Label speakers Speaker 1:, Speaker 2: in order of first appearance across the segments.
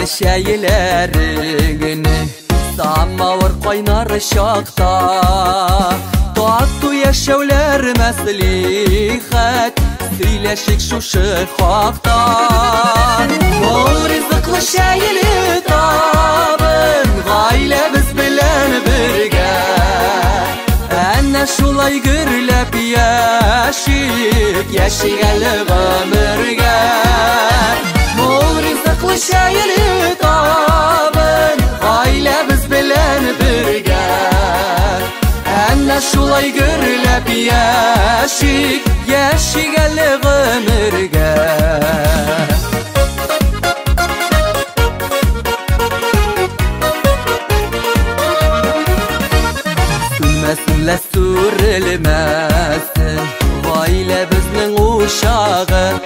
Speaker 1: şeylerini Samavur kaynar şakta Tatlı yaşavlar meslihat Söyleşik şu şıkaktan Ol rızıklı şeyli tabın Gayle biz bilen birge Enne şulay gürlep yaşik Yaşigali ömürge Ol rızıklı şeyli tabın Gayle biz bilen birge Enne şulay gürlep yaşik Yaşigali ömürge Sünmesinle sürülmesin Gayle bizning uşağı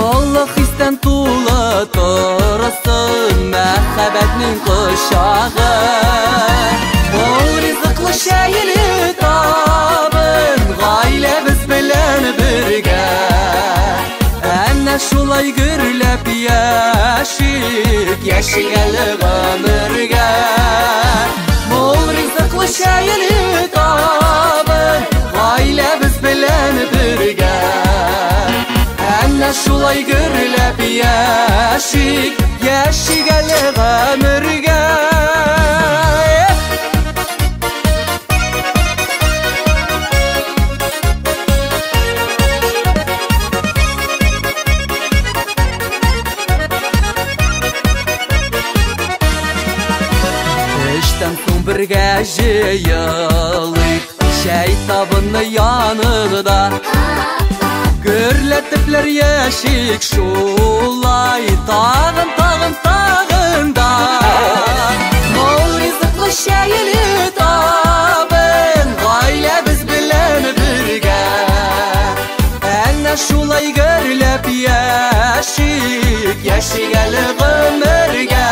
Speaker 1: Allah isten tuğla tursun Mehabbetning kuşağı Ol rızıklı şeyli tabın Gayle biz bilen birge Enne şulay gürlep yaşik Yaşigali ömürge Ol rızıklı şeyli tabın Gayle biz bilen birge Enne şulay gürlep yaşik Yaşigali ömürge Birge jıyılık Şeytabını yanında Gürletipler yaşık şulay Tağın tağın tağında Ol rızıklı şeyli tabın Gayle biz bilen birge Enne şulay gürlep yaşık Yaşigali ömürge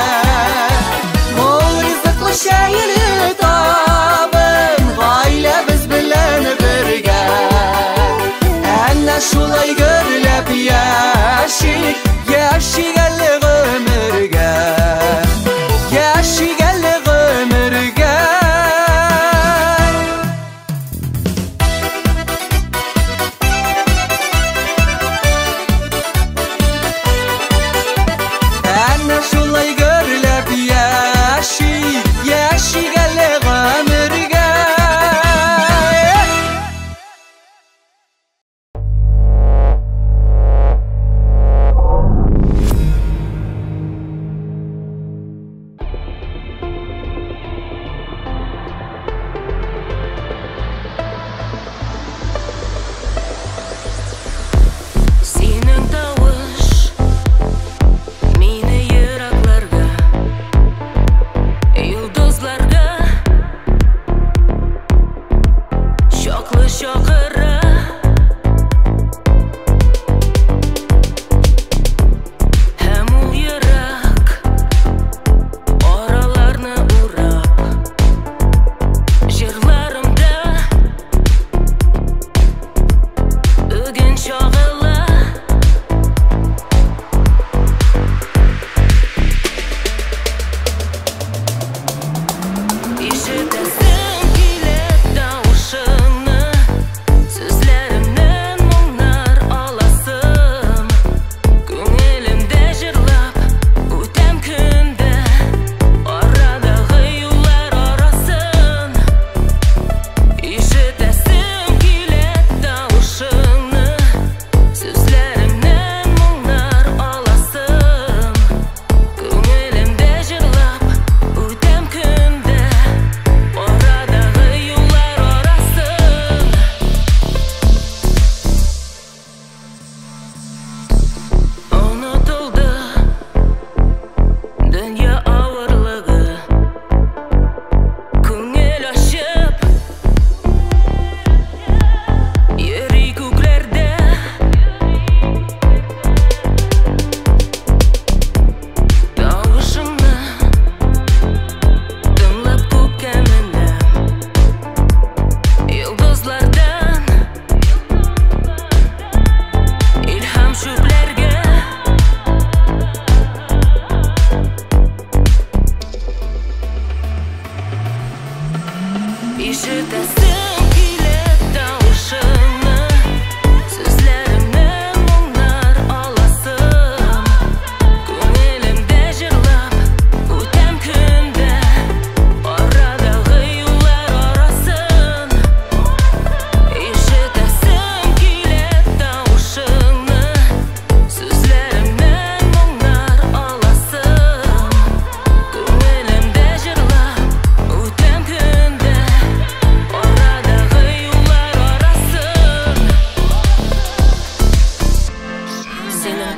Speaker 1: Ol rızıklı şeyli tabın Gayle biz bilen birge Enne şulay gürlep yaşik Yaşigali ömürge Yaşigali ömürge Enne şulay gürlep yaşik Yaşigali ömürge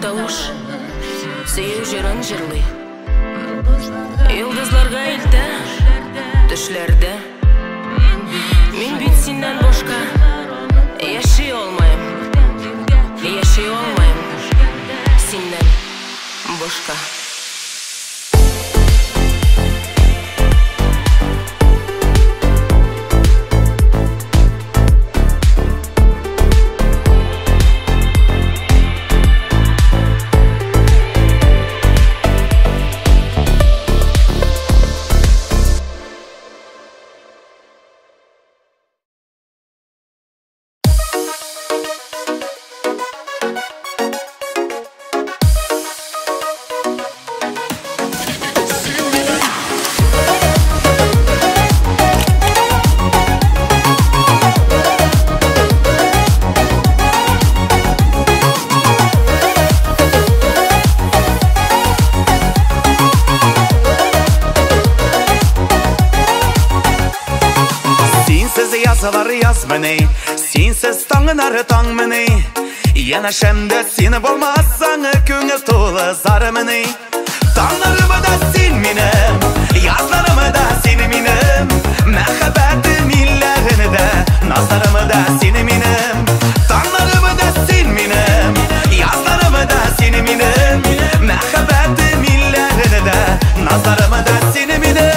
Speaker 2: Тавыш сөйөп жүрөн жырлый. Йылдызларга илтә төшләрдә. Мин бит синнән башка яши алмайм. Яши алмайм синнән башка.
Speaker 3: Yaz məni, sensiz tağın arı tağ məni. Yanaşımda seni bulmazsan köngül tolu zar məni. Tağlarımı da sen minim, yazlarımı da seni minim. Məhəbbətim illərini də, nazlarımı da seni minim. Tağlarımı da sen minim, yazlarımı da seni minim. Məhəbbətim illərini də, nazlarımı da seni minim.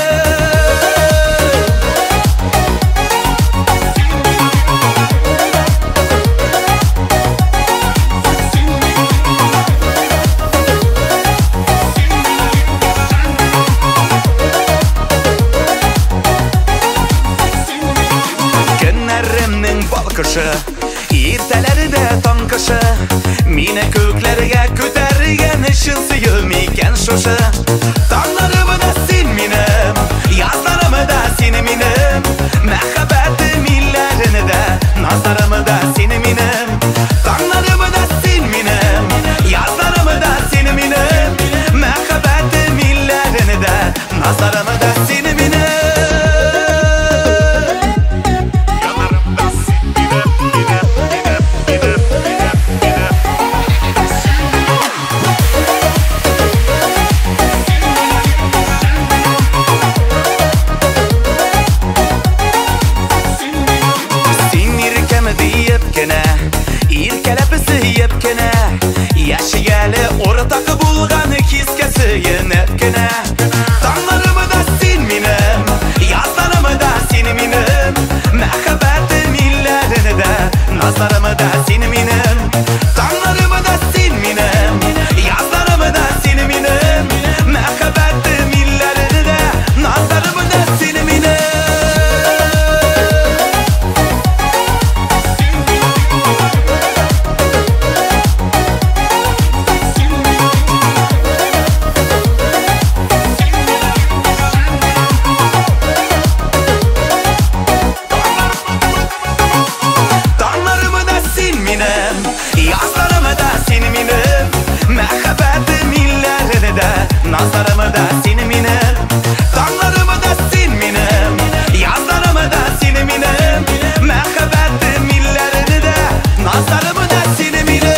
Speaker 3: Erteleri de tankışı, mine köklerge kötergen ışın suyulmeyken şoşı. Tağlarımı da sen minim, yazlarımı da seni minim. Məhəbbətim illərini də, nazlarımı da seni minim. Tağlarımı da sen minim, yazlarımı da seni minim. Məhəbbətim illərini də, nazlarımı da seni minim. Tağlarımı da sen minim, yazlarımı da seni minim. Məhəbbətim illərini də, nazlarımı da seni minim. Tağlarımı da sen minim, yazlarımı da seni minim. Məhəbbətim illərini də, nazlarımı da seni minim. Nazlarımı da seni minim, tağlarımı da sen minim, yazlarımı da seni minim. Məhəbbətim illərini də, nazlarımı da seni minim.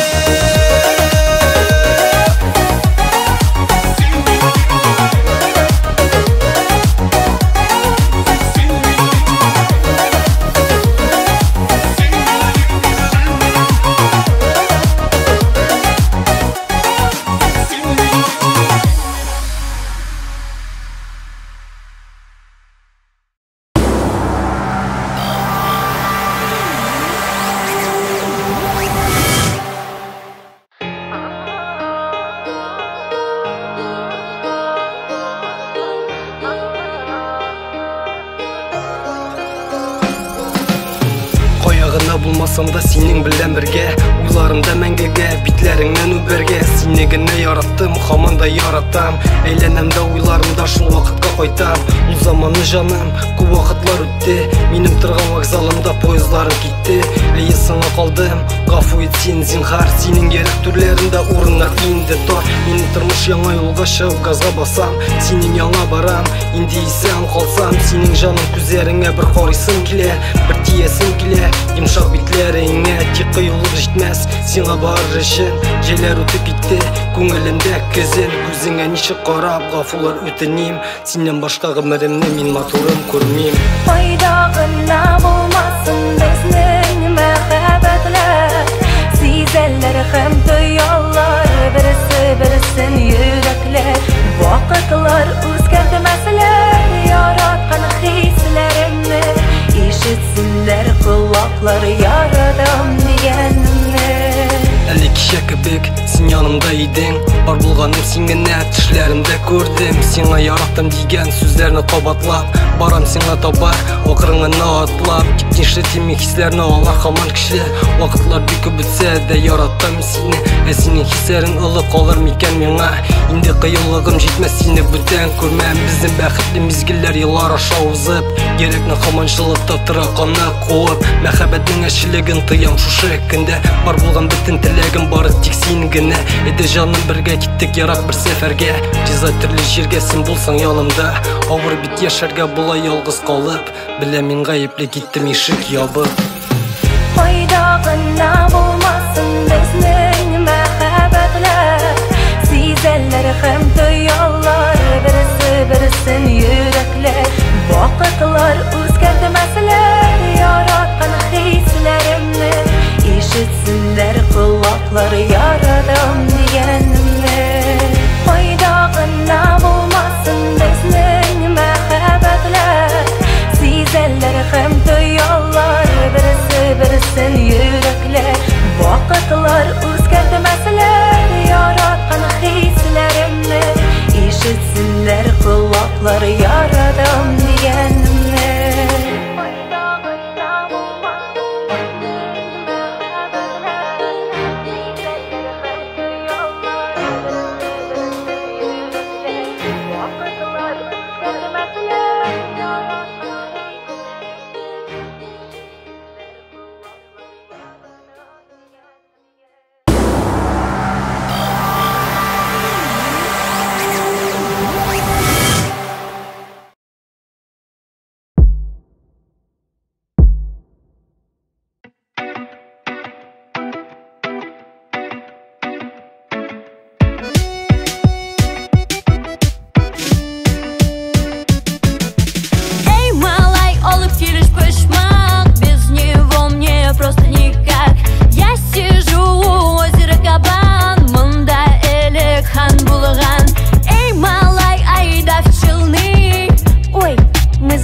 Speaker 4: Bulmasam da senin bilen birge, uylarımda məngəgə, bitlərindən übergə. Seni gənə yarattım, hamanda yaratam. Eylənemdə uylarımda şul vaxtqa qoytam. O zamanı canım, bu vaxtlar ötdi. Benim tırğan vokzalımda poyuzlarım gitdi. Ey sana qaldım, qafu et sen zinhar. Senin gerek türlərində orunlar indi tor. Benim tırmış yana yolga шығып gazga basam. Senin yana baram, indi isen qalsam. Senin canım күзәріңə bir qarysın kile, bir tiyesin kile. Yumşaq bitlərinə, тек қиылып жетмәс. Сиңа барыр үшін Желер өтіп кетті көңілімде көзіл көзіңе неше қарап ғафулар өтінем сенен башқа ғұмырымны мен матурым көрмейм
Speaker 5: Ойдағына болмасын біздің мәхәббәтләр Сезәлләр һәм тоялар бірісі-бірісін йөрәкләр Вакытлар үзгәртмәсләр яраткан хисләремне Ишетсенләр колаклар ярадам дигәнемне
Speaker 4: Әлі кеше кебек сен янымда идің Бар болғаным сен генә төшләремдә күрдем Сиңа яраттым дигән сүзләрне кабатлап Барам сиңа таба акырыңны атлап Киткенче тими хисләрне алар һаман кеше Вакытлар бик күп үтсә дә яраттым сине Синең хисләрең олы калыр микән миңа Инде кыюлыгым җитмәс сине бүтән күрмәм Безнең бәхетле мизгелләр еллар аша узып Герекне һаманчылыкта тораканны куып Мәхәббәтнең әчелеген тоям шушы көндә Бар булган бөтен теләгем бары тик син генә Иде җаным бергә киттек ярак бер сәфәргә Җиза төрле җиргә син булсаң янымда Авыр бит яшәргә була ялгыз калып Беләм мин гаепле киттем ишек ябып
Speaker 5: Ойдағына болмасын біздің мәхәббәтләр Сезәлләр һәм тоялар бірісі-бірісін йөрәкләр Вакытлар үзгәртмәсләр яраткан хисләремне Ишетсенләр колаклар ярадам дигәнемне Ойдағына болмасын безнең мәхәббәтләр Сезәлләр һәм тоялар бірісі-бірісін йөрәкләр Вакытлар үзгәртмәсләр яраткан хисләремне Ишетсенләр колаклар ярадам дигәнемне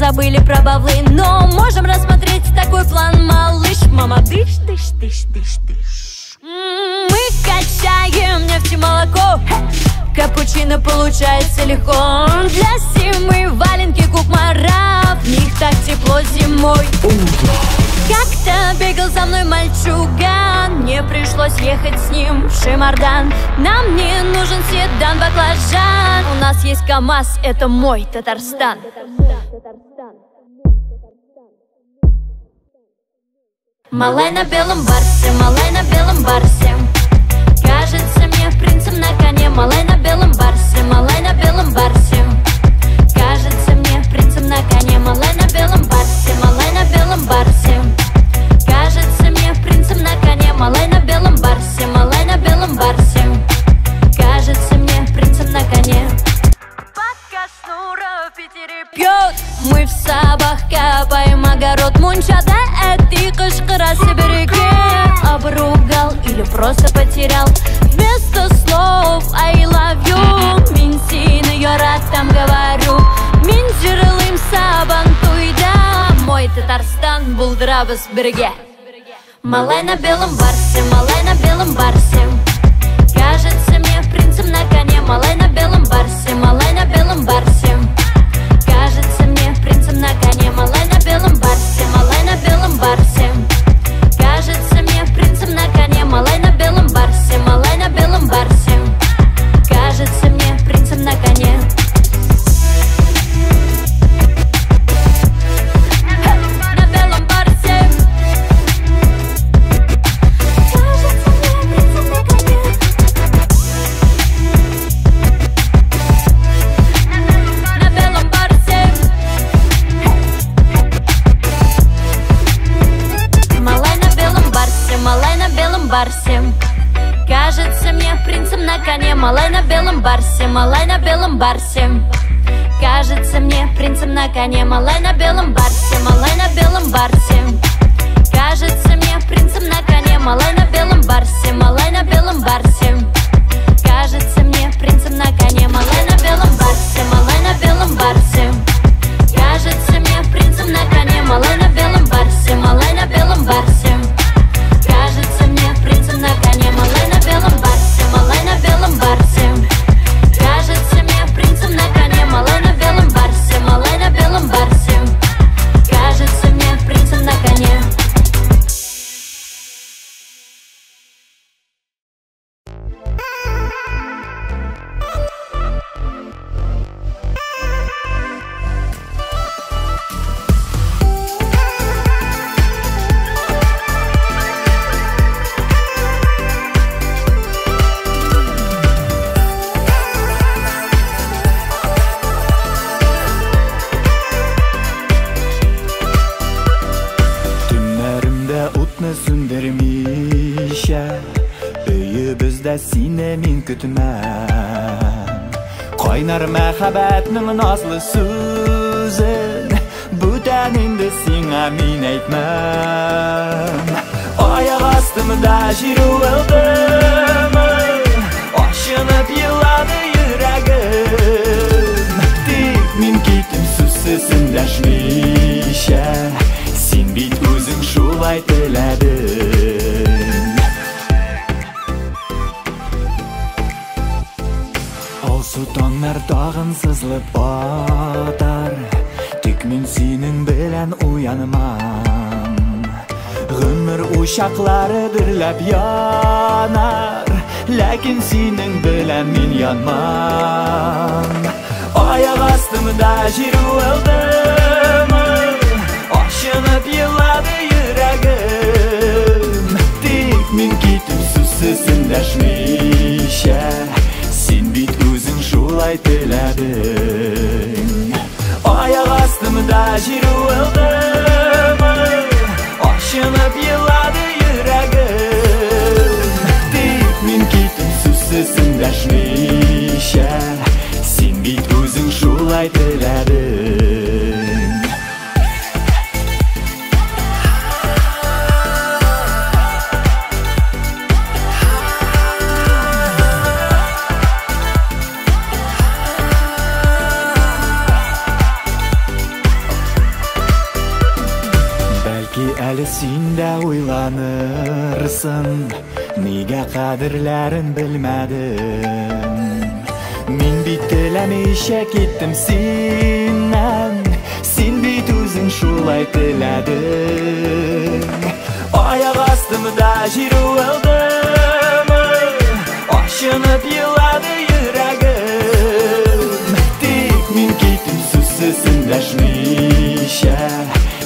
Speaker 6: Забыли про бавлы, но можем рассмотреть такой план, малыш. Мама, дыш, дыш, дыш, дыш, дыш. Мы качаем нефть и молоко, капучино получается легко. Для зимы валенки кукмара, в них так тепло зимой. Как-то бегал за мной мальчуган, мне пришлось ехать с ним в Шимардан. Нам не нужен седан, баклажан, у нас есть КамАЗ, это мой Татарстан. Малай на белом барсе, малай на белом барсе, кажется мне принцем на коне. Малай на белом барсе, малай на белом барсе, кажется мне принцем на коне. Малай на белом барсе, малай на белом барсе, кажется мне принцем на коне. Малай на белом барсе, малай на белом барсе, кажется мне принцем на коне. Пока Шнура в Питере пьет, мы в Сабах копаем огород. Мунчада эти кышкыра сибиреке обругал или просто потерял. Вместо слов I love you мин сине яратам говорю. Мин жырлым сабан туйда, мой Татарстан булдырабыз бірге. Малай на белом барсе, малай на белом барсе, кажется мне принцем на коне. Малай на белом барсе, малай на белом барсе, кажется мне принцем на коне. Малай на белом барсе, малай на белом барсе, кажется мне принцем на коне. Малай на белом барсе, малай на белом барсе, кажется мне принцем на коне. На белом барсе, кажется мне принцем малай на белом барсе, малай на белом барсе. Кажется мне принцем на коне, малай на белом барсе, малай на белом барсе. Кажется мне принцем на коне, малай на белом барсе, малай на белом барсе. Кажется мне принцем на коне, малай на белом барсе, малай на белом барсе. Кажется мне принцем на коне, малай на белом барсе, малай на белом барсе. Кажется мне принцем на коне, малай на белом барсе, малай на белом барсе. Кажется мне принцем на коне, малай на белом барсе, малай на белом барсе. Кажется мне принцем на коне.
Speaker 7: Сүндермейші Үйібізді сені мен күтімәм Қайнар мәхәбәтнің назлы сөзін Бүтән енді сеңа мен әйтмәм Аяқ астымда жер уылдым Ашынып елады жүрегім Тек мен кетім сүзсізін дәшмейші Сен бит өзің шулай тіләдің Алсу таңнар тағын сызылып батар Тек мен сенің білән уянмам Ғұмыр ушақлары бірләп янар Ләкин сенің білән мен янмам Аяқ астымда жер уылдым Ашынып елады жүрегім Тек мен кетім сүзсізін дәшмейші Сен бит өзің шулай тіләдің Аяқ астымда жер уылдым Ашынып елады жүрегім Тек мен кетім сүзсізін дәшмейші Сен бит өзің шулай тіләдің Әлі сен дә ойланырсың Неге қадірләрін білмәдім Мен бит тіләмейші кеттім сеннен Сен бит өзің шулай тіләдің Аяқ астымда жер уылдым Ашынып елады жүрегім Тек мен кеттім сүзсізін дәшмейші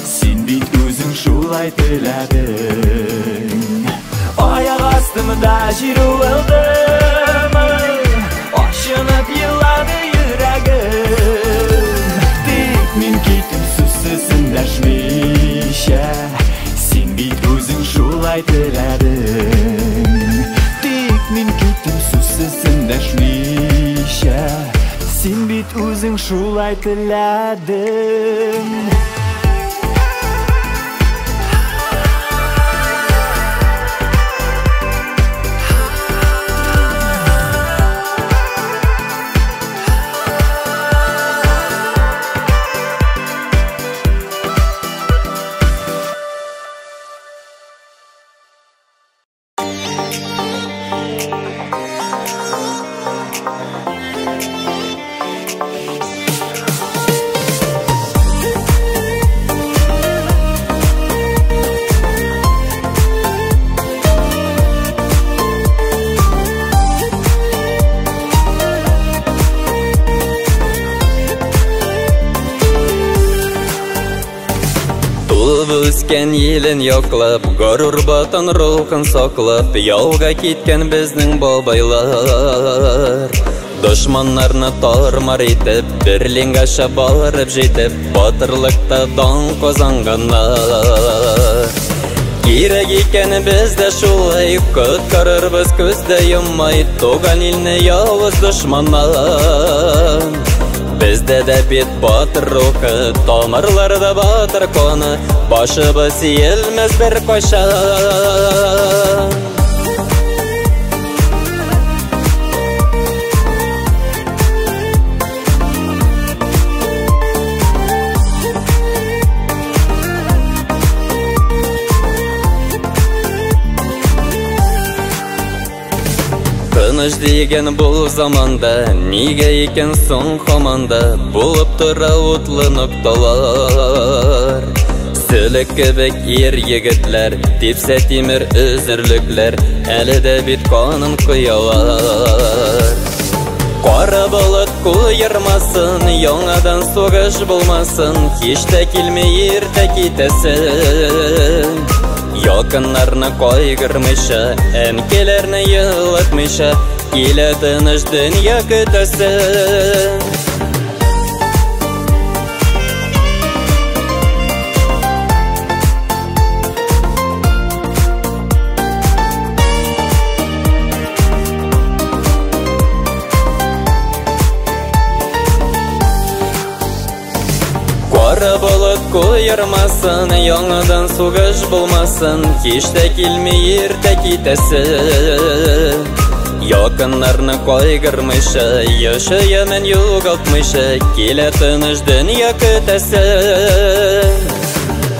Speaker 7: Сен бит өзің шулай тіләдің Аяқ астымда жер уылдым Ашынып елады жүрегім Тек мен кеттім сүзсізін дәшмейші Сен бит өзің шулай тіләдің Тек мен кеттім сүзсізін дәшмейші Сен бит өзің шулай тіләдің
Speaker 1: Өскен елін yoqlab, ғорур батан рухын сақлап, Яуға кеткен біздің бабайлар. Дошманларны тармар етіп, Берлингаша барып жетіп, Батырлықта дан қазанғанlar. Керек екен бізді шулай, құтқарырбыз көзді юмай, туған елні яуыз дұшманнан. Бізді де бет батыр рухы, тамырларда батыр қоны, башыбыз елміз бір қойшан. Тыныш деген бұл заманда, неге екен соң қаманда, болып тұра ұтлы ноқталар. Сілік кебек ер егітлер, тепсе темір үзірліклер, әлі де бет қанын құялар. Қара болыт қойырмасын, яңадан соғыш болмасын, кеште келмей ерте кетесін. Якынларны кайгырмыйша, әнкеләрне йылытмыйша, килә тыныч дөнья көтәсен. Қара болыт қойырмасын, яңадан соғыш болмасын, кеште келмей ерте кетесін. Якынларны кайгырмыйша, яшәмен югалтмыйша, килә тыныч дөнья көтәсен.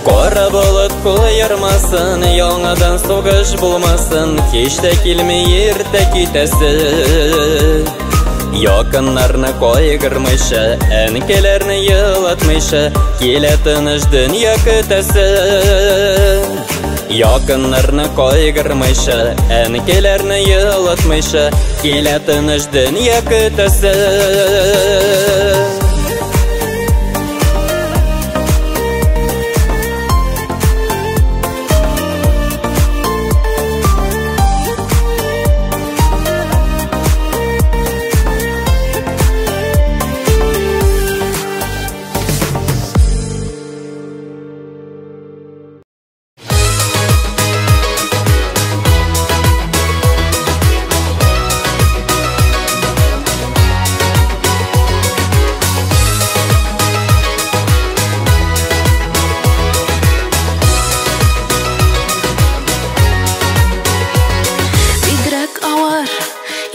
Speaker 1: Қара болыт қойырмасын, яңадан соғыш болмасын, кеште келмей ерте кетесен. Якынларны кайгырмыйша, әнкеләрне йылытмыйша, килә тыныч дөнья көтәсен. Якынларны кайгырмыйша, әнкеләрне йылытмыйша, килә тыныч дөнья көтәсен.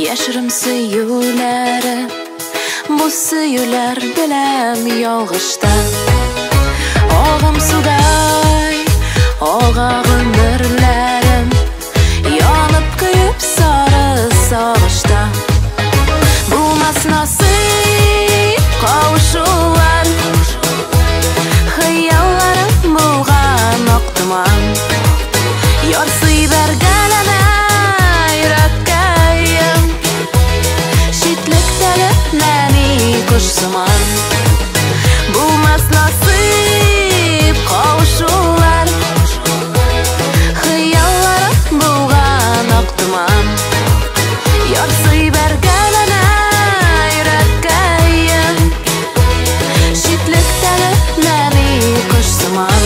Speaker 2: Яшырым сөюләре, bu сөюләр беләм ялгышта. Агым судай, ага гомерләрем, янып көеп сары сагышта. Булмас насыйп кавышулар, хыялларым булган актыман. Ярсый бергән kuş zaman bulmaz nasip kavuşurlar, hıyallara bulgan aktıman. Yarsıy bergelene yürekkeyim, şitlikten öpmeni kuş zaman.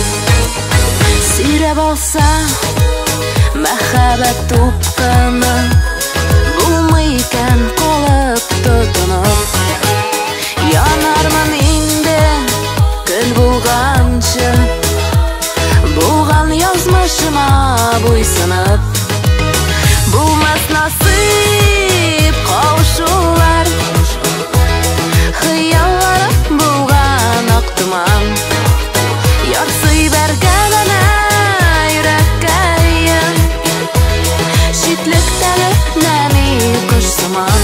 Speaker 2: Sirep olsa mehabet tupkını, bulmayken kalıp tutunup. Yanarman indi gül bulgançı, bulgan yazmışıma buysınıp. Bulmaz nasip kavuşurlar, hıyallara bulgan aktıman. Yarsıy bergelene yürekkeyim, şitlikten öpmeni kuş zaman.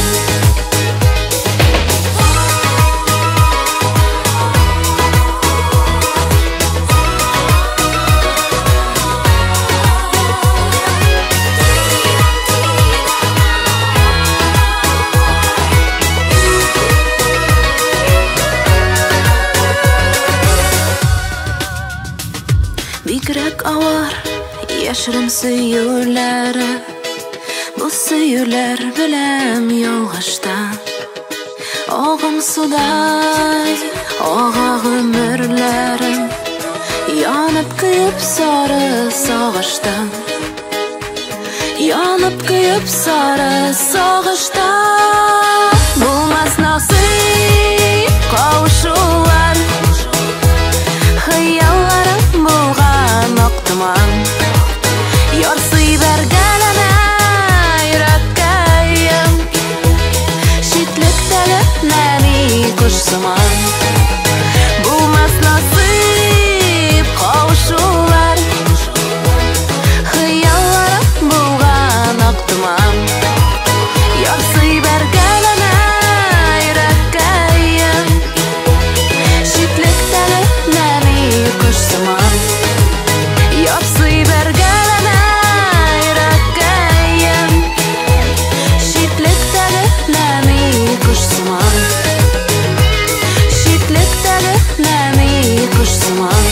Speaker 2: Bikrak ağır yaşırım söýülere, bu söýüler bilem yalğışta. Ağım suday, ağa ömürlerim, Yanıp kıyıp sarı sağıştan, yanıp kıyıp sarı sağıştan. Bulmaz nasip kavuşular, hıyallarım bulgan oktuman. Yorsıy bergelene yürekkeyim, şitlikteli nemi kuşsuman. Bulmaz nasip kavuşular, hıyallarım bulgan oktuman. Yorsıy bergelene yürekkeyim, şitlikteli nemi kuşsuman. Yorsıy bergelene yürekkeyim, şitlikteli nemi kuşsuman. Şitlikteli nemi kuşsuman.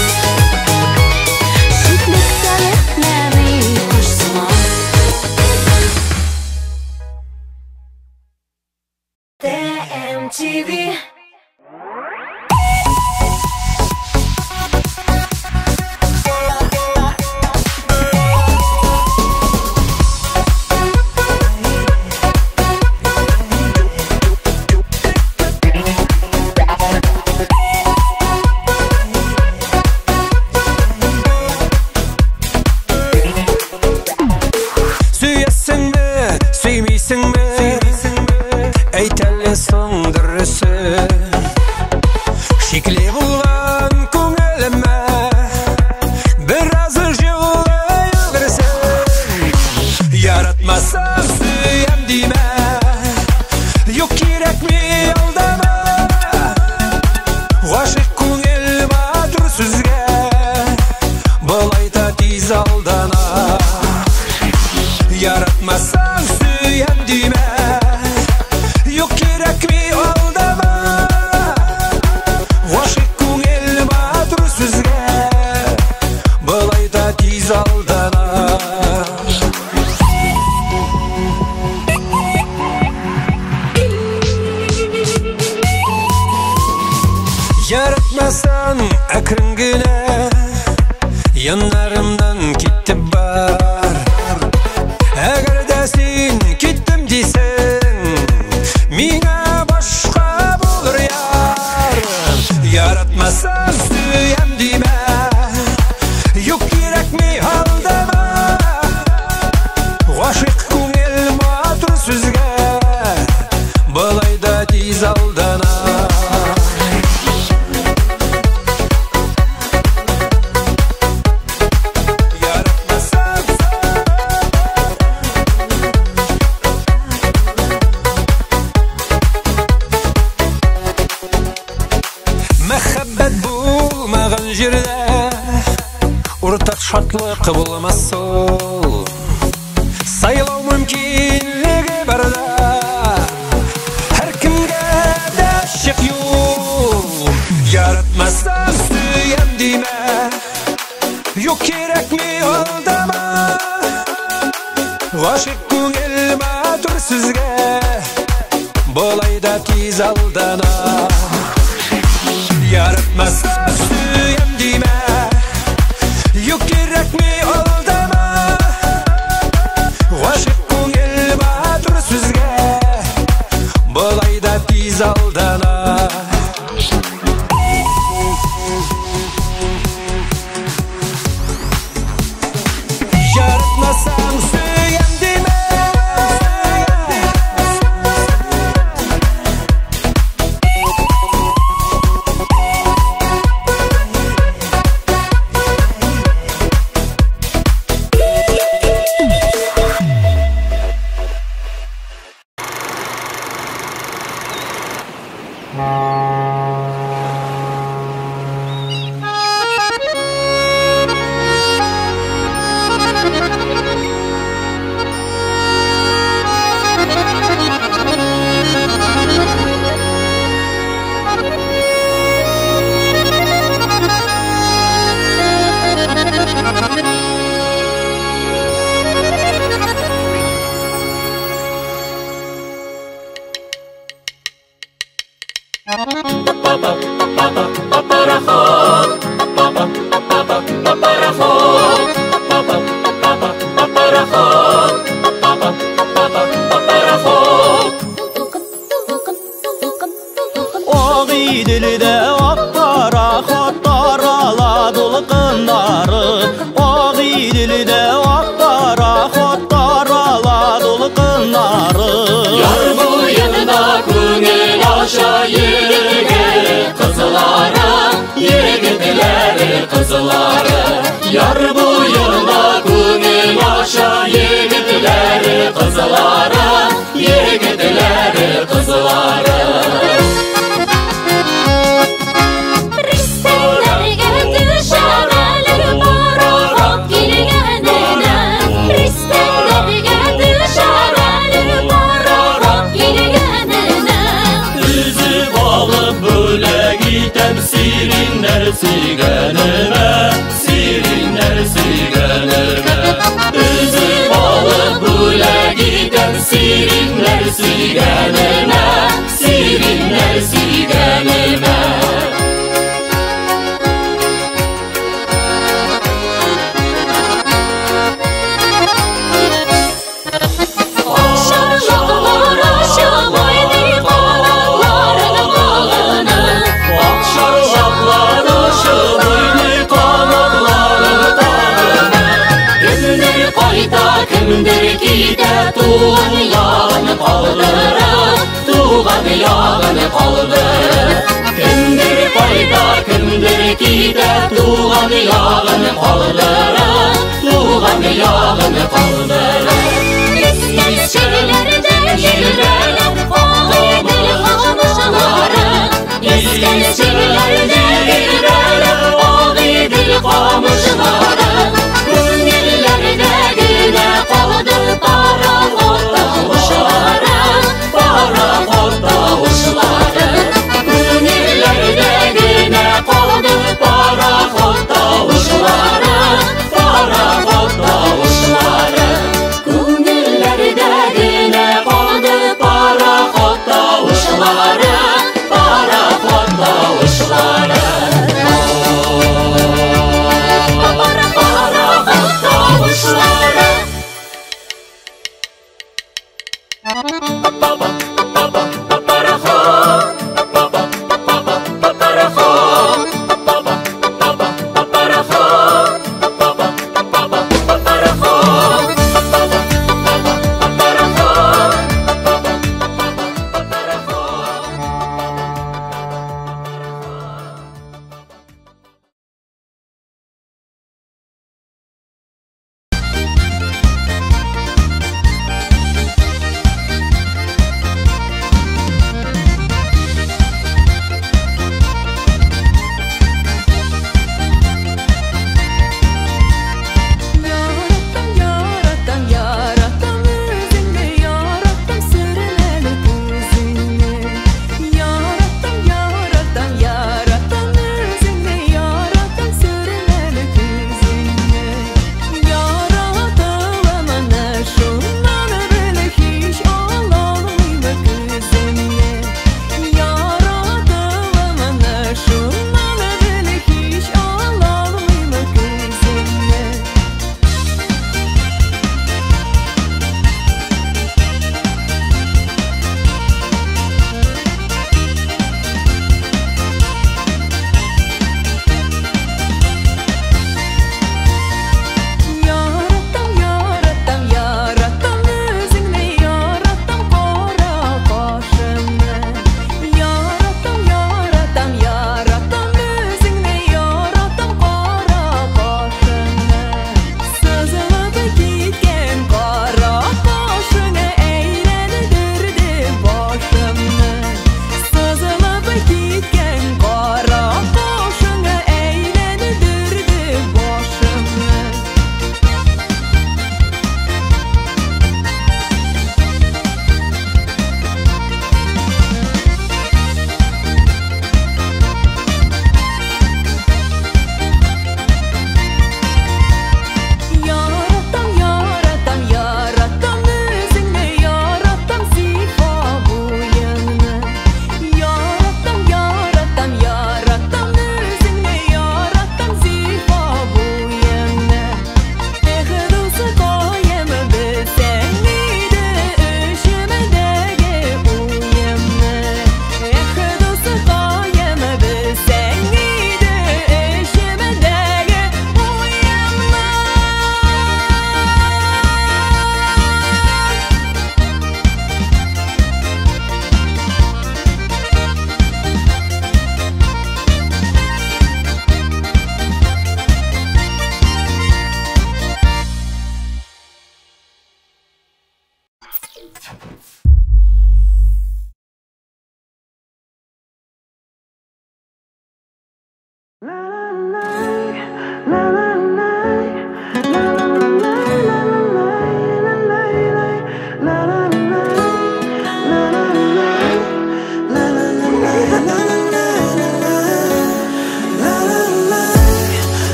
Speaker 2: Şitlikteli nemi kuşsuman.
Speaker 5: TMTV.
Speaker 8: Süyesin mi, süymeysin mi? Eyteli son dürüsü. Şikli bulan көңіліме biraz жылайversin. Yaratmasam süyem deyme, yok керек mi aldama. Ғашық көңіл батыр сөзге, былай да тез алдана. Yaratmasam süyem deyme, yok керек mi aldama. Ғашық көңіл батыр сөзге, былай да тез алдана. Yaratmasan әкірін гіне, янарымнан кетіп бар. Әгер дә сен кеттім дейсің, миңа башқа болыр яр. Яратмасам сүйем дейме, yok керек ми алдама. Ғашық көңіл матыр сөзге, былай да тез алдана. Мәхәббәт булмаган җирдә уртак шатлык булмас ул. Сайлау мөмкинлеге барда, һәр кемгә дә чык юл. Яратмасам сөйем дейме, yok керек ми алдама. Ғашық көңіл матур сүзге, былай да тез алдана. Yaratmasam süyem deyme, yok керек mi aldama. Ғашық көңіл батыр сөзге, былай да тез алдана. Yaratmasam süyem deyme,
Speaker 1: kızları Yar boyuna көңіл аша Егітлері kızları Егітлері kızları Sirinler siganıma, sirinler siganıma Üzüp alıp bule gidem sirinler siganıma, sirinler siganıma Kimdir gide tuğan yağını kaldırır Tuğan yağını kaldırır Kimdir fayda kimdir gide tuğan yağını kaldırır Tuğan yağını kaldırır İsken şeylerde yürüyelim Ağıdır kamışları İsken şeylerde yürüyelim Ağıdır kamışları Gönüllerde kaldı parahotta uşları Parahotta uşları Gönüllerde güne kaldı parahotta uşları Parahotta uşları Gönüllerde güne kaldı parahotta uşları Parahotta uşları Parahotta uşları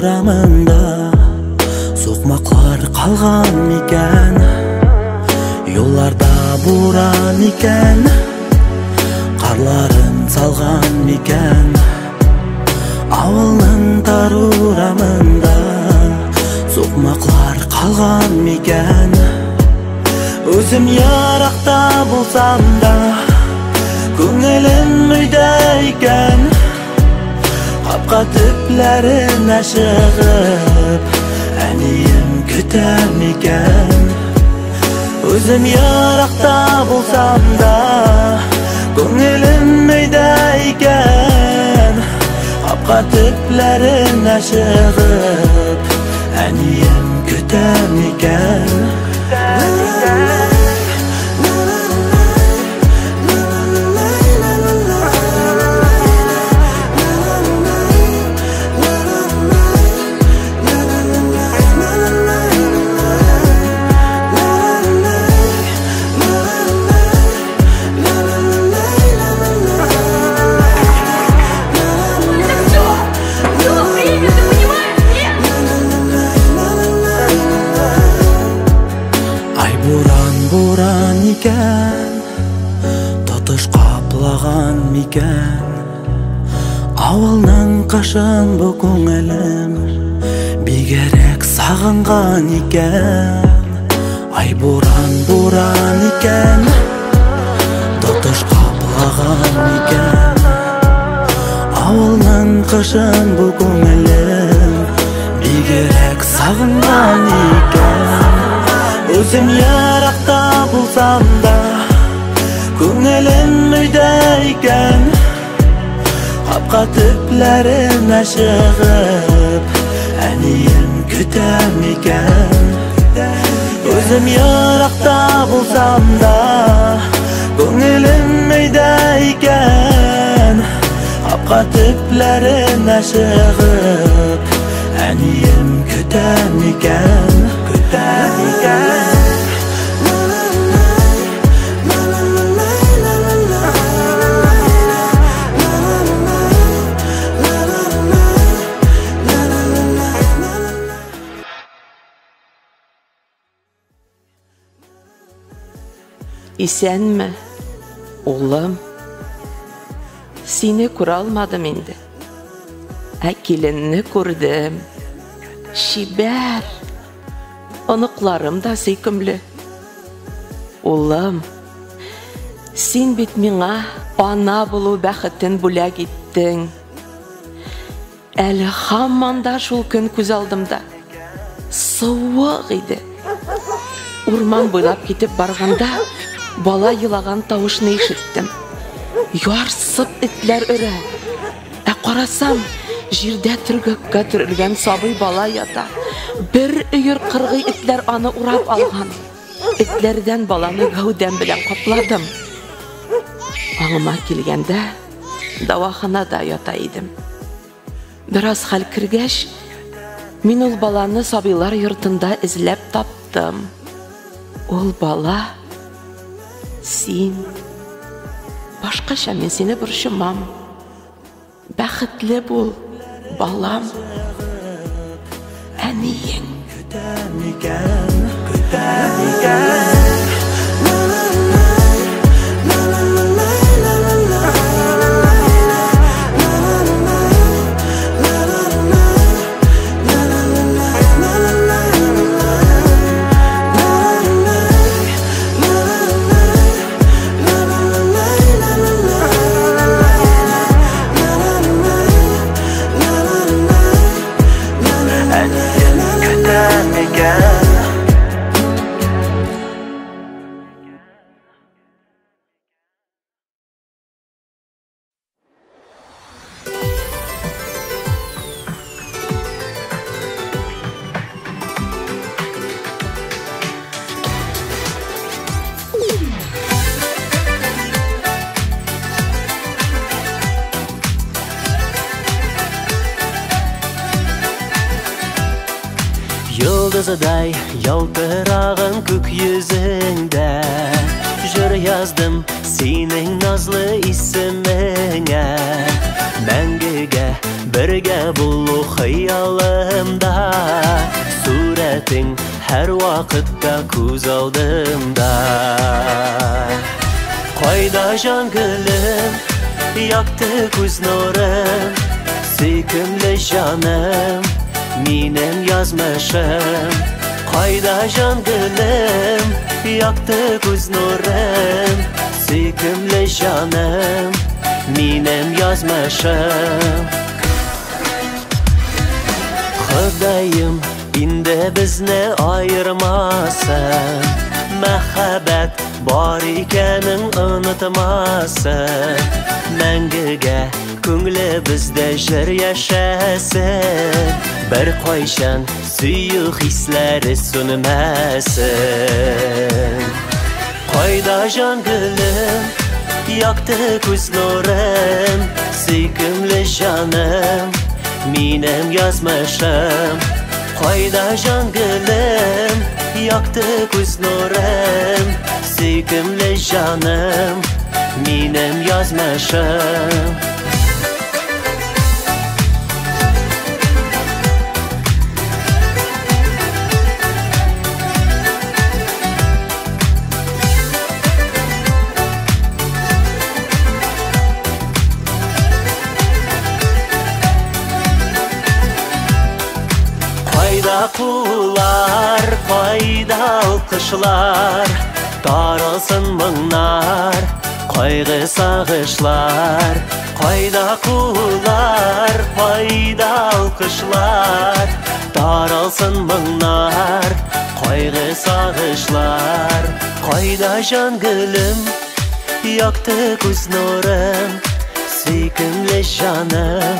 Speaker 3: урамында соқмақлар қалған мекен, yollarda буран екен, қарларын салған мекен, ауылның тар урамында соқмақлар қалған мекен. Өзім ярақта болсам да көңілім үйде екен, қапқа түплерін ашығып әнейім күтем екен. Өзім ярақта болсам да көңілім үйде екен, қапқа түплерін ашығып әнейім күтем екен. Буран екен, тотыш қаплаған мекен, ауылның қашан бұл көңілім бигерек сағынған екен. Ай буран екен, тотыш қаплаған мекен, ауылның қашан бұл көңілім бигерек сағынған екен. Өзім ярақта болсам да көңілім үйде екен, қапқа түплерін ашығып әнейім күтем екен. Өзім ярақта болсам да көңілім үйде екен, қапқа түплерін ашығып әнейім күтем екен.
Speaker 9: Исәнме, улым? Сине күрә алмадым инде. Киленне күрдем. Шибәр. Оныкларым да сөйкемле. Улым, син бит миңа ана булу бәхетен бүләк иттең. Әле һаман да шул көн күз алдымда. Суык иде. Урман буйлап китеп барганда, бала елаган тавышны ишеттем. Ярсып итләр өрә. Карасам, җирдә төргәккә төрелгән сабый бала ята. Бер өйір кыргый итләр аны урап алган. Итләрдән баланы гәүдәм белән капладым. Аңыма килгәндә, дәваханада ята идем. Бераз хәл кергәч, мин ул баланы сабыйлар йортында эзләп таптым. Ул бала син. Башкача мин сине борчымам. Бәхетле бул, балам. Әниең.
Speaker 3: Күтәм икән.
Speaker 10: Yıldızıday yaltırağın kök yüzünde Jür yazdım senin nazlı ismine мәңгіге бірге болу қиялымда, суретің әр уақытта көз алдымда. Қайда жан гүлім, яқты көз нұрым, сүйкімлі жаным, менің язмышым. Қайда жан гүлім, яқты көз нұрым, сүйкімлі жаным, менің язмышым. Құдайым инде бізні айырмасын, мәхәббәт бар екенін ұнытмасын. Мәңгіге көңілі бізде жыр яшасын, бір қойшан сүйі хисләре сөнмәсін. Қайда жан гүлім, яқты көз нұрым, сүйкімлі жаным, менің язмышым. Қайда жан гүлім, яқты көз нұрым, сүйкімлі жаным, менің язмышым. Қайда құлар, қайда алқышылар, таралсын мұңнар, қайғы сағышлар. Қайда құлар, қайда алқышылар, таралсын мұңнар, қайғы сағышлар. Қайда жан гүлім, яқты көз нұрым, сүйкімлі жаным,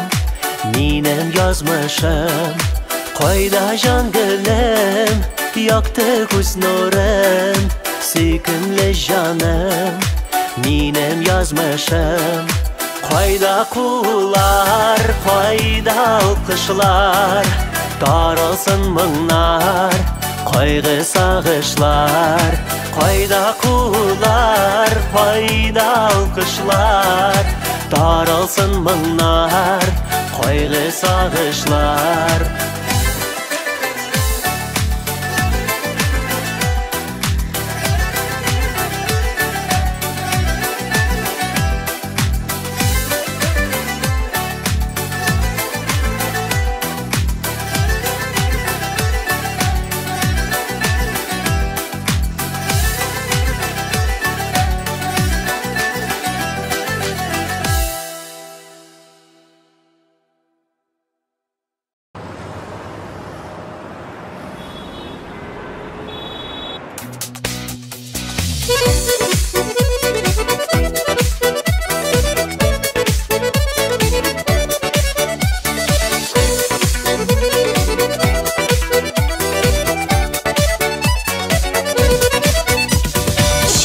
Speaker 10: менің язмышым. Қайда жан гүлім, яқты көз нұрым, сүйкімлі жаным, менің язмышым. Қайда құлар, қайда алқышылар, таралсын мұңнар, қайғы сағышлар. Қайда құлар, қайда алқышылар, таралсын мұңнар, қайғы сағышлар.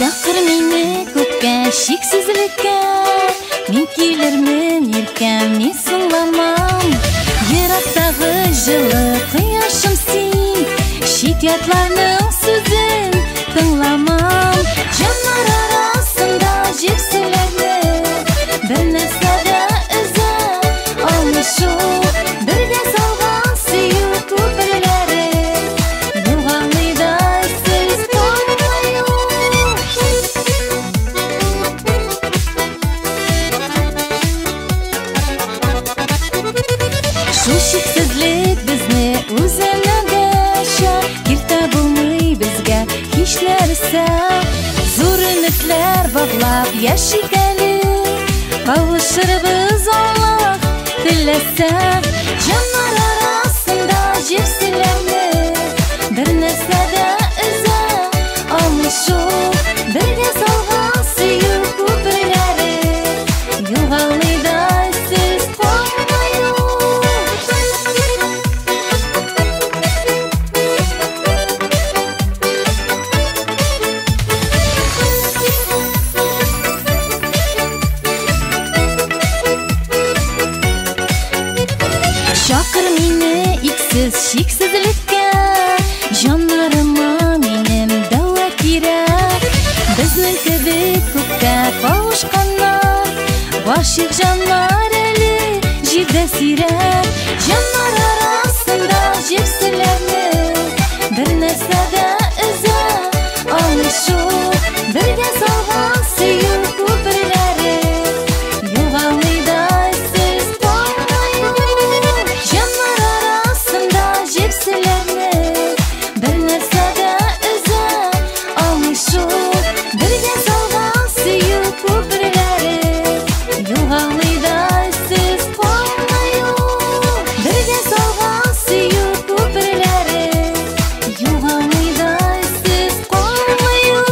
Speaker 5: Шақыр мені көкке, шексізлікке, мен келермін еркем, мен сыйламам. Ерақтағы жылы қияшым сен, шетиятларның сөзін тыңламам. Жанар арасында жексілерді, бір нәрседе үзі алмышу, бірге салған сүйі көпірлері, юғанлыйда сіз қоймайу. Шу шексізлік бізні өзініңді ерте болмай бізге еш нәрсе. Зор үмітлер бағлап яшикәлі, қауышырбыз Аллах тілесе. Жанар арасында жексілерді, бір нәрседе үзі алмышу, бірге салған сүйі көпірлері, юғалыйда сіз қоймайу. Шақыр мені иксіз шексізлікке, жанарыма менің дауа керек. Біздің кебек көкке қауышқаннар, ғашық жанар әлі de sirek Canlar arasında jepsilerini Bir nesnede üze alışu Birge salgan seyir köprüleri Yoğalıyda siz kalmayın Canlar arasında jepsilerini Bir nesnede üze alışu Birge salgan seyir köprüleri Yoğalıyda siz kalmayın Birge salgan seyir köprüleri Yoğalıyda siz kalmayın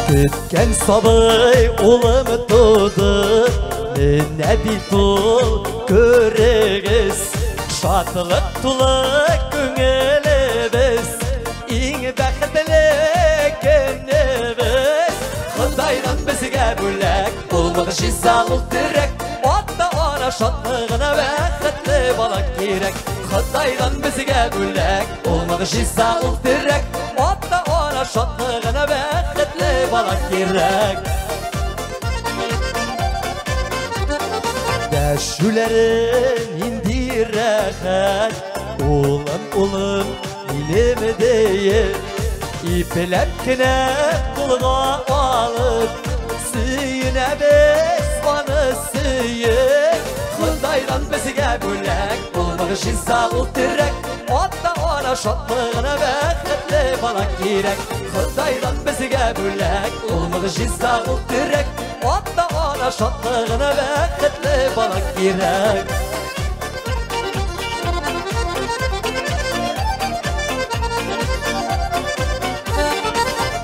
Speaker 11: Ketken sabay ulımı tudu Ne bir tul köreğiz Şatılık tuluk köngülübüz İň bäxtli günübüz Xudaydan bizge bölek Olmadı şizalıl direk Otta ona şatlığına bäxtli balak gerek Xudaydan bizge bölek Olmadı şizalıl direk Otta ona şatlığına bäxtli balak gerek Dəşülərin indi rəxət Ulum ilim deyil İpləpkinə qulğa alıb Süyünə biz onu süyür Xudaydan bizge bölek Olmağı şizalıl direk Otta ona şatlığına bäxtli balak gerek Xudaydan bizge bölek Olmağı şizalıl direk Otta ona şatlığına bäxtli balak gerek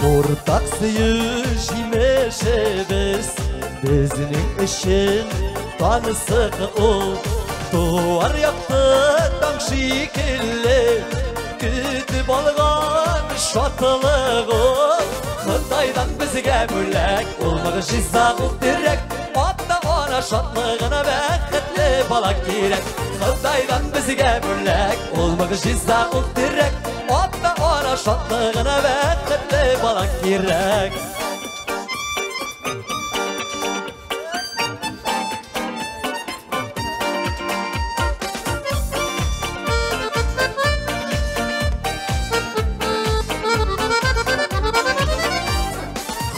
Speaker 11: Ortak sıyış imeşebiz Bizning işin tanısık ol Duvar yaptı tam şekilli Kütüp algan şatılık ol Xudaydan bizge bölek Olmağı şizalıl direk Otta ona şatlığına bäxtli balak gerek Xudaydan bizge bölek Olmağı şizalıl direk Otta ona şatlığına bäxtli balak gerek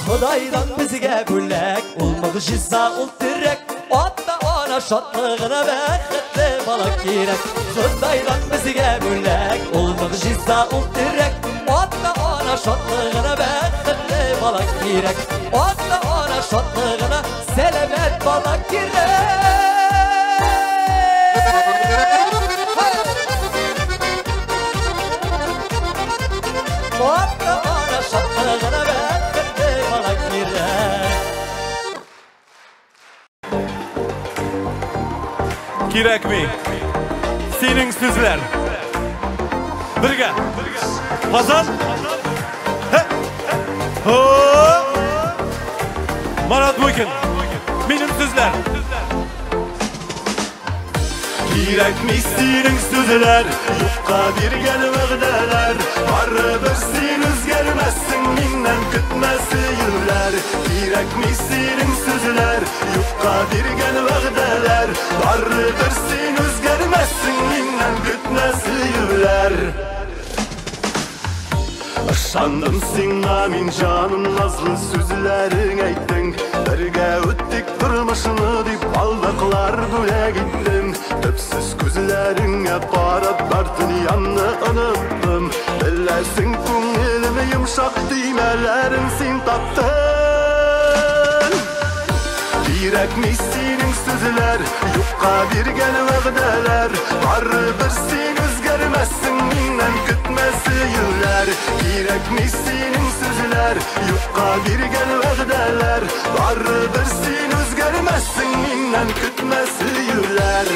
Speaker 11: Xudaydan bizge bölek Olmağı şizalıl direk Otta ona şatlığına bäxtli balak gerek Xudaydan bizge bölek Olmağı şizalıl direk Otta ona şatlığına bäxtli balak gerek Otta ona şatlığına selamet balak gerek Otta ona şatlığına bäxtli balak gerek
Speaker 12: Kerak mi? Sening so'zlar. Birga. Hasan. Ho! Marat Boykin. Mening so'zlar.
Speaker 13: Kerak mi sening so'zlar? Yo'qqa bergan va'dalar. Baribir sen o'zgarmassin, mendan kutmasi yillar. Kerak mi sening so'zlar? Yo'qqa bergan va'dalar. Baribir sen o'zgarmassin, mendan kutmasi yillar. Işandım sana min canım nazlı sözlerin aytdın Birge öttik durmuşunu dip aldıklar böyle gittim Tüpsüz gözlerine para dartın yanına unuttum Bilesin köngülümü yumşak düymelerin sen taptın Kerak mi sening so'zlar? Yo'qqa bergan va'dalar Baribir sen o'zgarmassin, mendan kutmasi yillar Kerak mi sening so'zlar? Yo'qqa bergan va'dalar Baribir sen o'zgarmassin, mendan kutmasi yillar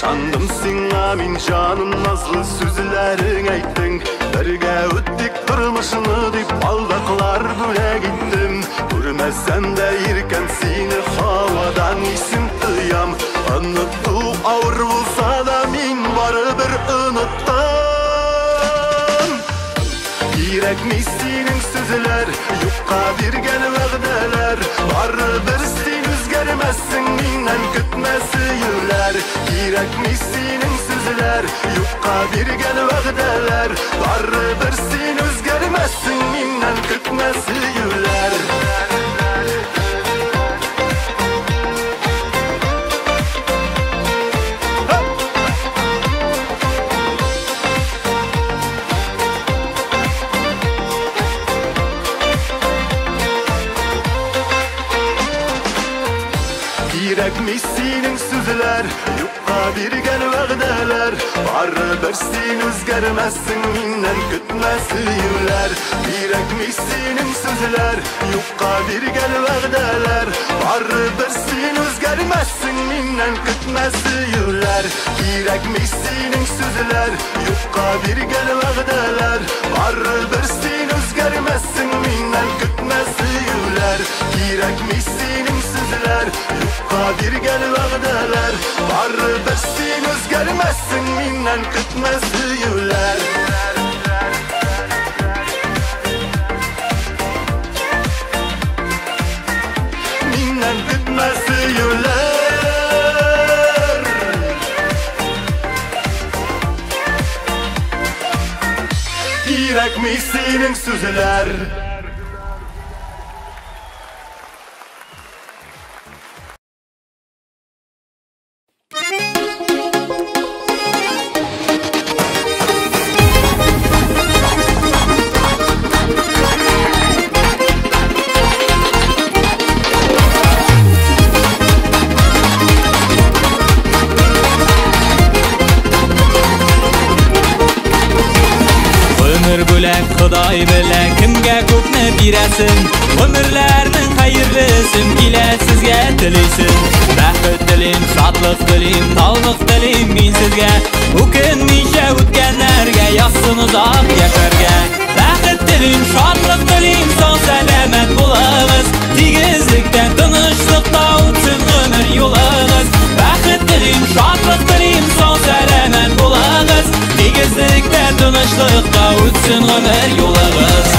Speaker 13: Ышандым сиңа мин жаным назлы сүзләрің әйттің Бірге өттік тұрмышыны деп алдақлар бөлек иттім Көрмәсәм дә иркән сине хавадан исем тыям Ұныту ауыр болса да мин барыбер ұныттым Кирәкми синең сүзләр, юкка биргән вәгъдәләр Барыбер син үзгәрмәссең миннән көтмә сөюләр Кирәкми синең сүзләр, юкка биргән вәгъдәләр Барыбер син үзгәрмәссең миннән көтмә сөюләр Кирәкми синең сүзләр, юкка биргән вәгъдәләр Барыбер син үзгәрмәссең миннән көтмә сөюләр Кирәкми синең сүзләр, юкка биргән вәгъдәләр Барыбер син үзгәрмәссең миннән көтмә сөюләр Кирәкми синең сүзләр, юкка биргән вәгъдәләр Барыбер син үзгәрмәссең миннән көтмә сөюләр Кирәкми синең сүзләр, юкка биргән вәгъдәләр Барыбер син үзгәрмәссең миннән көтмә сөюләр Миннән көтмә сөюләр Кирәкми синең сүзләр
Speaker 14: Худай белә, кемгә күпне бирәсен Гомерләрнең хәерлесен килә сезгә телисен Бәхет телим, шатлык телим, таллык телим мин сезгә Үкенмичә үткәннәргә язсын озак яшәргә Бәхет телим, шатлык телим, сан сәламәт булыгыз Тигезлектә, тынычлыкта үтсен гомер юлыгыз Бәхет телим, шатлык телим, сан сәламәт булыгыз Тигезлектә, тынычлыкта үтсен гомер юлыгыз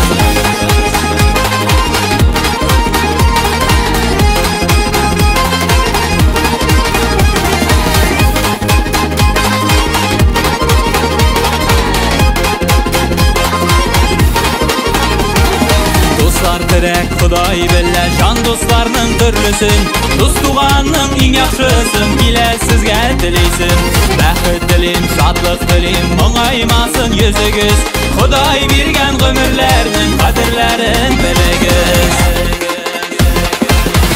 Speaker 14: Терәк Худай белә җан дусларның төрлесен Дус туганның иң яхшысын килә сезгә телисен Бәхет телим, шатлык телим, моңаймасын йөзегез Худай биргән гомерләрнең кадерләрен белегез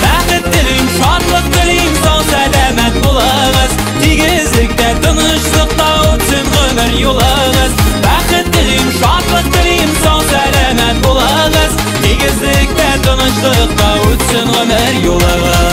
Speaker 14: Бәхет телим, шатлык телим, сан сәламәт булыгыз Тигезлектә, тынычлыкта үтсен гомер юлыгыз Бәхет телим, шатлык телим, сан сәламәт булыгыз Тигезлектә, тынычлыкта үтсен гомер юлыгыз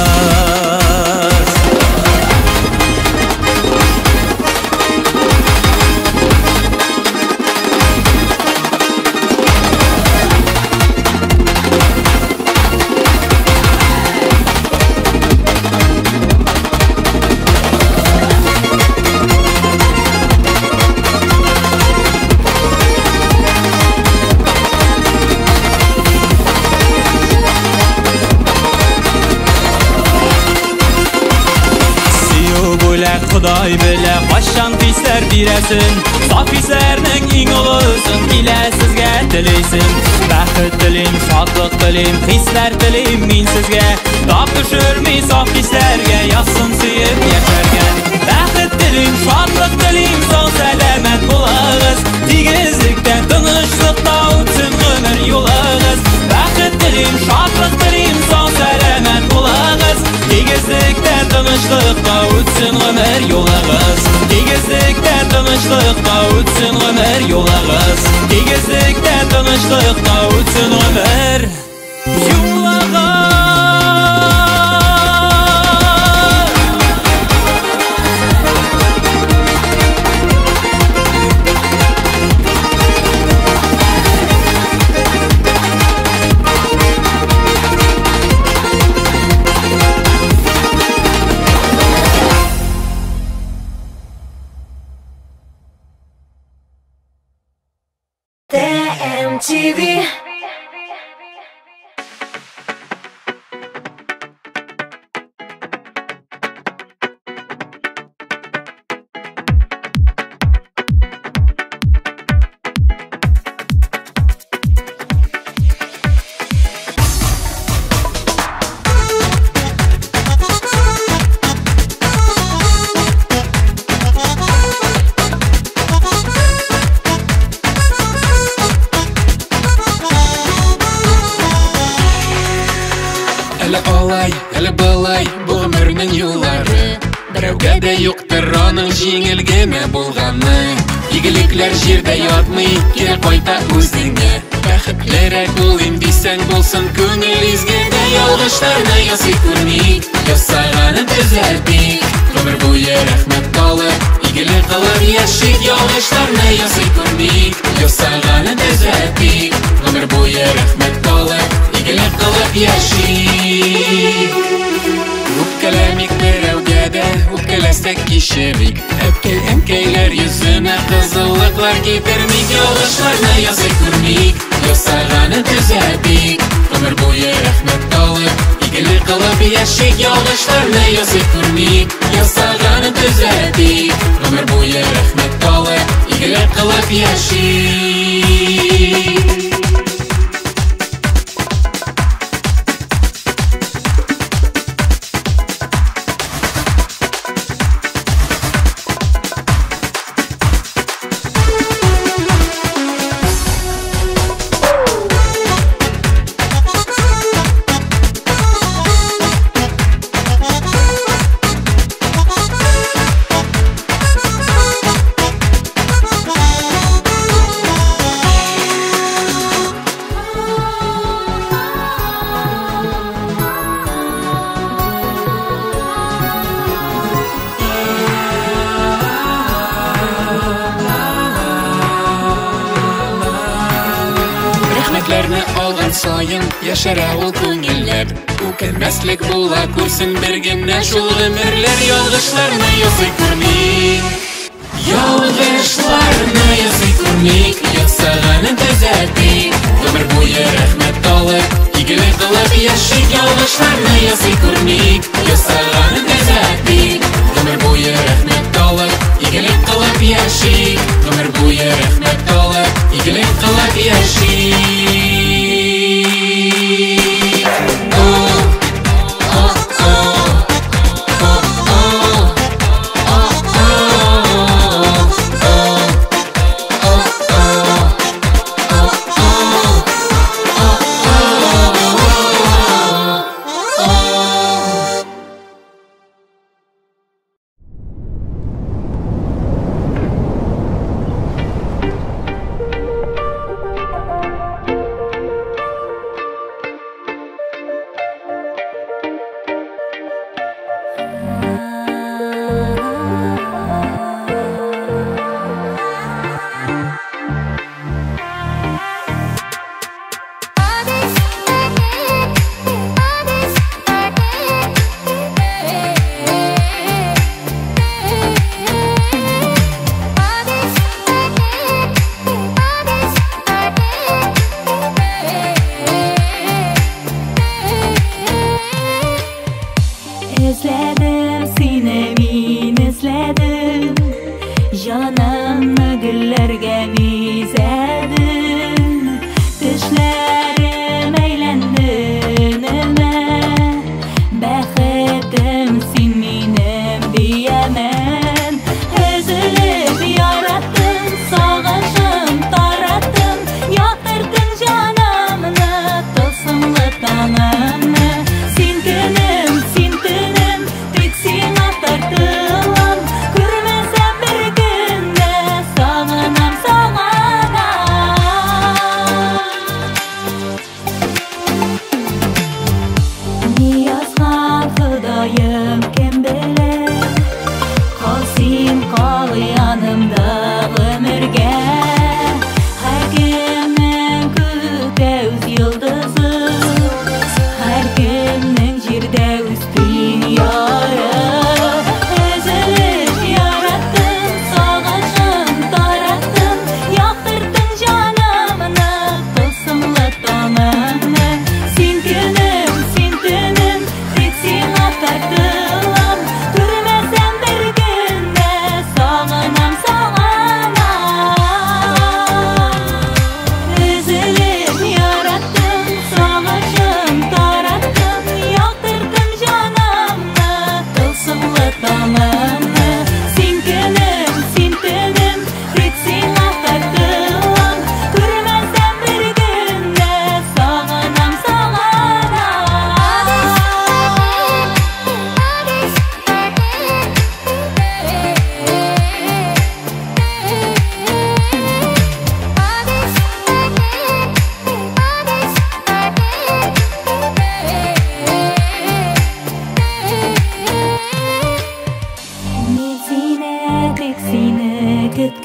Speaker 14: Худай белә, кайчан хисләр бирәсен Саф хисләрнең иң олысын килә сезгә телисен Бәхет телим, шатлык телим, хисләр телим мин сезгә Тап төшерми саф хисләргә язсын сөеп яшәргә Бәхет телим, шатлык телим, сан сәламәт булыгыз Тигезлектә, тынычлыкта үтсен гомер юлыгыз Бәхет телим, шатлык телим, сан сәламәт булыгыз Тигезлектә, тынычлыкта үтсен гомер юлыгыз Тигезлектә, тынычлыкта үтсен гомер юлыгыз Тигезлектә, тынычлыкта үтсен гомер юлыгыз
Speaker 5: TV.
Speaker 15: Әлі былай бұл өмірнің юллары Біреуге де юқтыр оның жеңілгені болғаны Игіліклер жерде ятмый, кел қайта өзіңе Бәхітлерек болайым дейсәң болсын көңіл изгенде Ялғыштарны ясый көрмейк, ясағанын түзәтмейк Өмір бойы рәхмәт талып, игілік қылып яшик Ялғыштарны ясый көрмейк, ясағанын түзәтмейк Өмір бойы рәхмәт талып, игілік қылып яшик Үпкәләмик берәүгә дә, үпкәләсәк кишерик Әпкәй-әмкәйләр йөзенә кызыллыклар китермик Ялгышларны ясый күрмик, ясағанын түзәтмик Өмір бойы рәхмәт талып, игілек кылып яшик Ялгышларны ясый күрмик, ясағанын түзәтмик Өмір бойы рәхмәт талып, игілек кылып яшик Алган сайын яшәрә ул күңелләр Үкенмәслек була күрсен бер генә шул гомерләр Ялгышларны ясый күрмик Ялгышларны ясый күрмик Ясағанын түзәтмик Өмір буе рәхмәт талып, игілек кылып яшик Ялгышларны ясый күрмик Ясағанын түзәтмик Өмір буе рәхмәт талып, игілек кылып яшик Өмір буе рәхмәт талып, игілек кылып яшик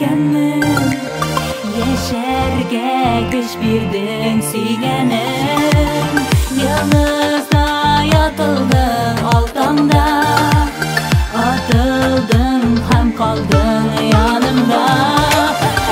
Speaker 5: икәнмен, яшәргә көч бирдең сөйгәнем. Ялгызда ятылдың алтаңда, атылдың һәм калдың янымда.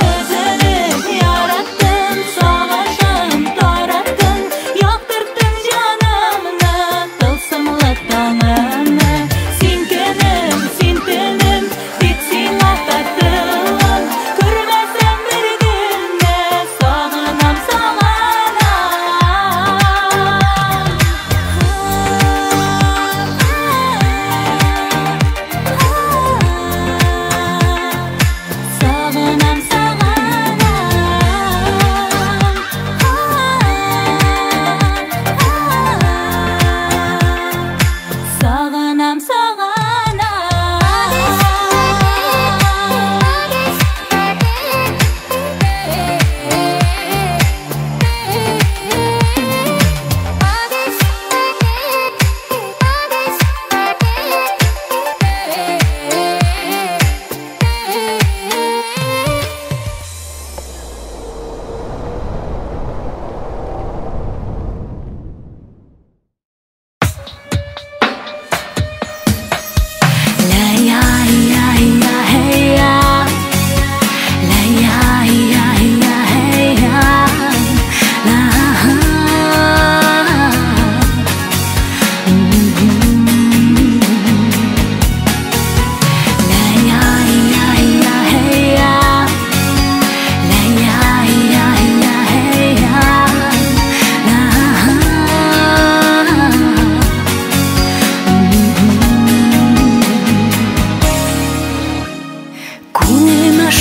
Speaker 5: Өзелеп яраттың, сагышым тараттың, яктырттың җанымны, тылсымлы таңымны. Син көнем, син төнем, бик сиңа татылым. Күрмәсәм бер генә, сагынам,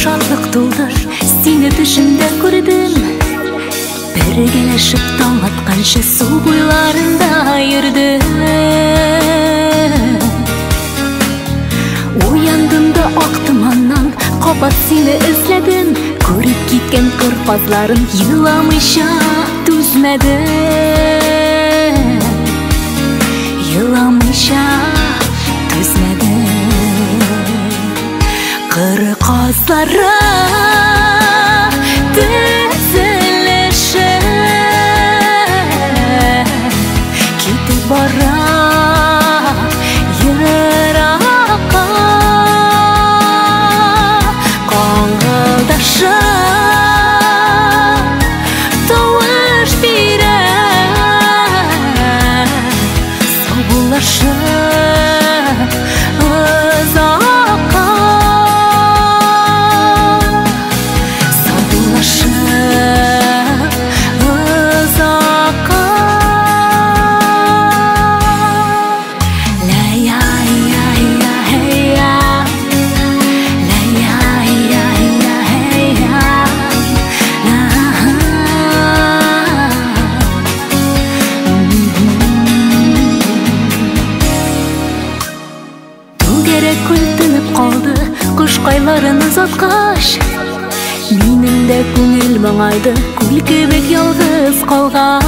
Speaker 5: шатлык тулды, сине төшемдә күрдем. Бергәләшеп таң атканчы су буйларында йөрдем. Уяндым да ак томаннан, кабат сине эзләдем. Күреп киткән кырпазларын еламыйча түзмәдем. Еламыйча түзмәдем. Кыры казлары тезелеше китеп бара еракка, каңгылдаша тавыш бирә, саубуллаша озакка. Кышкайларын озаткач, минем дә күңел моңайды, күл кебек ялгыз калгач.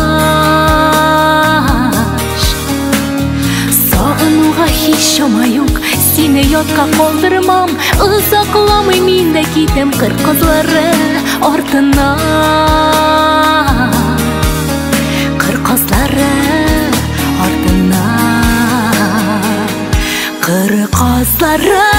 Speaker 5: Сагынуга һич чама юк, сине ятка калдырмам. Озакламый мин дә китәм кыр кызлары артыннан. Кыр кызлары артыннан. Кыр кызлары